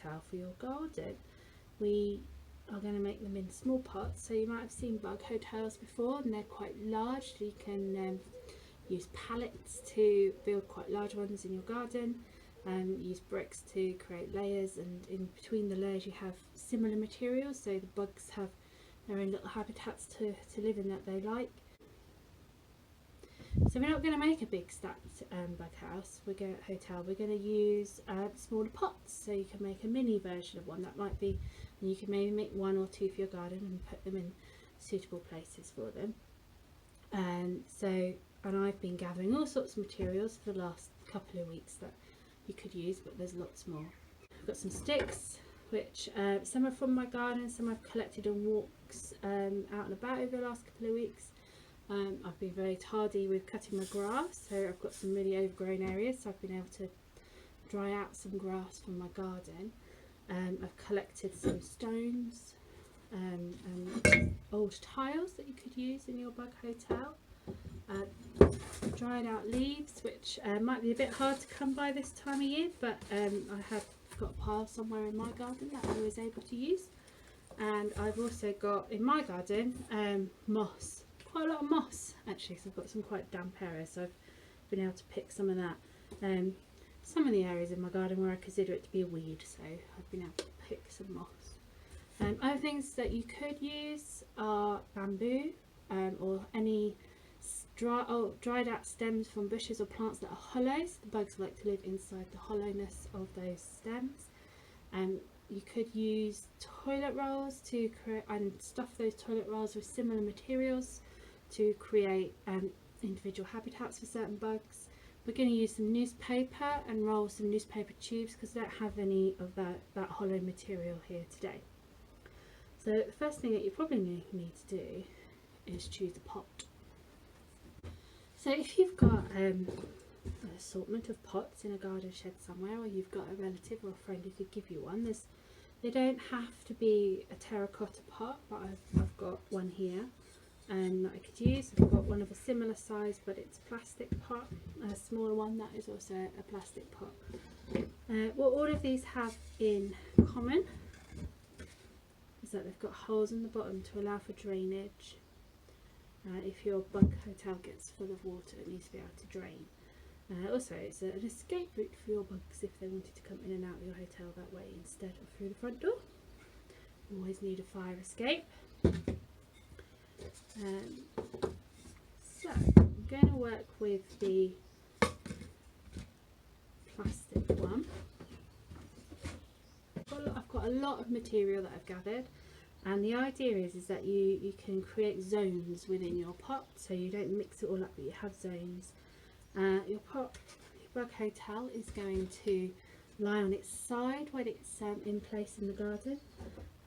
hotel for your garden. We are going to make them in small pots, so you might have seen bug hotels before, and they're quite large, so you can use pallets to build quite large ones in your garden, and use bricks to create layers, and in between the layers you have similar materials, so the bugs have their own little habitats to live in that they like. So we're not going to make a big stacked bug house, we're going to use smaller pots, so you can make a mini version of one. That might be, and you can maybe make one or two for your garden and put them in suitable places for them. And I've been gathering all sorts of materials for the last couple of weeks that you could use, but there's lots more. I've got some sticks, which some are from my garden, some I've collected on walks out and about over the last couple of weeks. I've been very tardy with cutting my grass, so I've got some really overgrown areas, so I've been able to dry out some grass from my garden. I've collected some stones and old tiles that you could use in your bug hotel. Dried out leaves, which might be a bit hard to come by this time of year, but I have got a pile somewhere in my garden that I was able to use. And I've also got in my garden moss, quite a lot of moss actually, so I've got some quite damp areas, so I've been able to pick some of that. Some of the areas in my garden where I consider it to be a weed, so I've been able to pick some moss. Other things that you could use are bamboo or any dried out stems from bushes or plants that are hollow, so the bugs like to live inside the hollowness of those stems. You could use toilet rolls to create and stuff those toilet rolls with similar materials to create individual habitats for certain bugs. We're going to use some newspaper and roll some newspaper tubes because I don't have any of that hollow material here today. So the first thing that you probably need to do is choose a pot. So if you've got an assortment of pots in a garden shed somewhere, or you've got a relative or a friend who could give you one, they don't have to be a terracotta pot, but I've got one here that I could use. I've got one of a similar size, but it's a plastic pot, a smaller one that is also a plastic pot. What all of these have in common is that they've got holes in the bottom to allow for drainage. If your bug hotel gets full of water, it needs to be able to drain. Also, it's an escape route for your bugs if they wanted to come in and out of your hotel that way instead of through the front door. You always need a fire escape. So I'm going to work with the plastic one. I've got a lot of material that I've gathered, and the idea is that you can create zones within your pot, so you don't mix it all up, but you have zones. Your bug hotel is going to lie on its side when it's in place in the garden.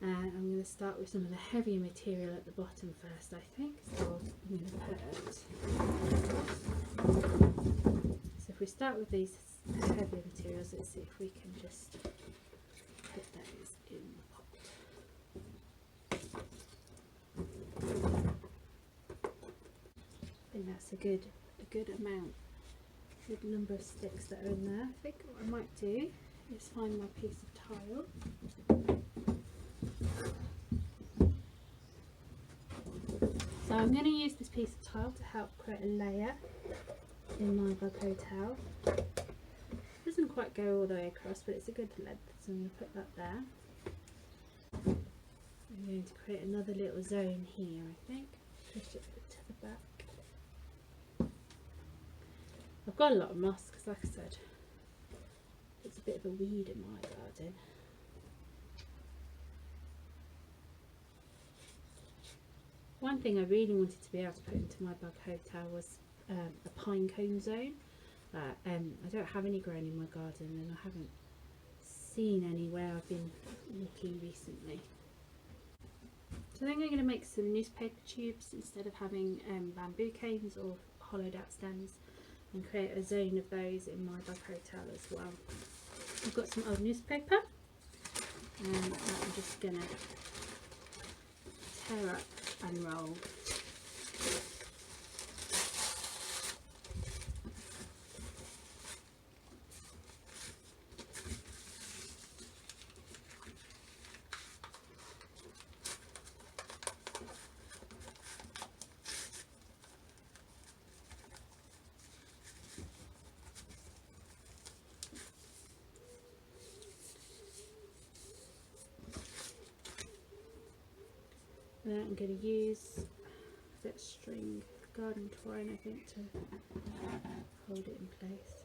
I'm going to start with some of the heavier material at the bottom first, I think. So I'm going to put. So if we start with these heavier materials, let's see if we can just put those in the pot. I think that's a good amount. Good number of sticks that are in there. I think what I might do is find my piece of tile. So I'm going to use this piece of tile to help create a layer in my bug hotel. It doesn't quite go all the way across, but it's a good length, so I'm going to put that there. I'm going to create another little zone here, I think. Push it to the back. I've got a lot of moss because, like I said, it's a bit of a weed in my garden. One thing I really wanted to be able to put into my bug hotel was a pine cone zone. I don't have any grown in my garden, and I haven't seen any where I've been looking recently. So I think I'm going to make some newspaper tubes instead of having bamboo canes or hollowed out stems, and create a zone of those in my bug hotel as well. I've got some old newspaper, and I'm just going to tear up and roll. I'm going to use a bit of string garden twine, I think, to hold it in place.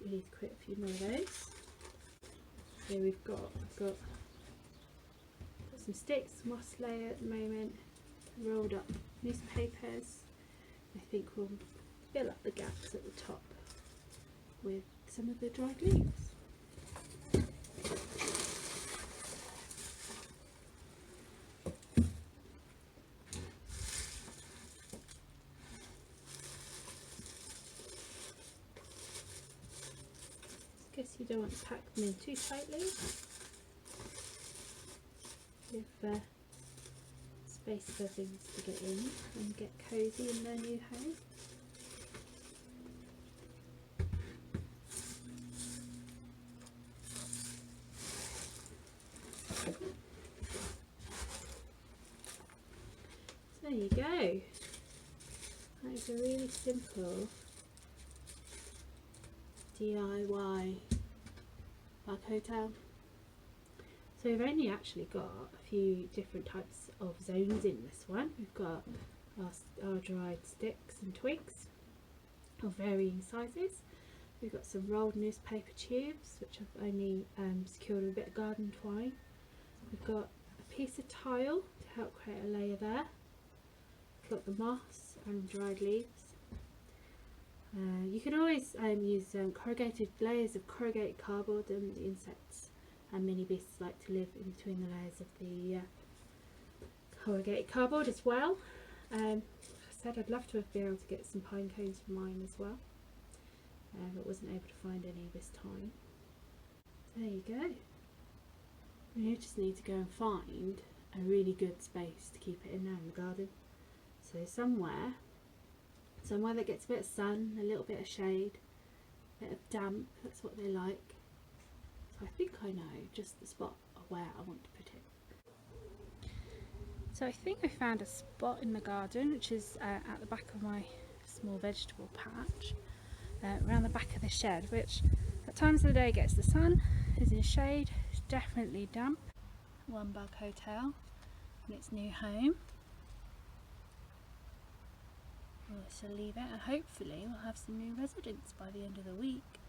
We need to quit a few more of those. So we've got some sticks, moss layer at the moment, rolled up newspapers. I think we'll fill up the gaps at the top with some of the dried leaves. Guess you don't want to pack them in too tightly. Give space for things to get in and get cosy in their new home. So there you go. That is a really simple DIY bug hotel. So we've only actually got a few different types of zones in this one. We've got our dried sticks and twigs of varying sizes. We've got some rolled newspaper tubes, which I've only secured with a bit of garden twine. We've got a piece of tile to help create a layer there. We've got the moss and dried leaves. You can always use corrugated layers of corrugated cardboard, and the insects and mini beasts like to live in between the layers of the corrugated cardboard as well. I said I'd love to have been able to get some pine cones for mine as well, but wasn't able to find any this time. There you go. You just need to go and find a really good space to keep it in there in the garden. So somewhere that gets a bit of sun, a little bit of shade, a bit of damp, that's what they like. So I think I know just the spot of where I want to put it. So I think I found a spot in the garden, which is at the back of my small vegetable patch, around the back of the shed, which at times of the day gets the sun, is in shade, it's definitely damp. One Bug Hotel in its new home. We'll leave it, and hopefully we'll have some new residents by the end of the week.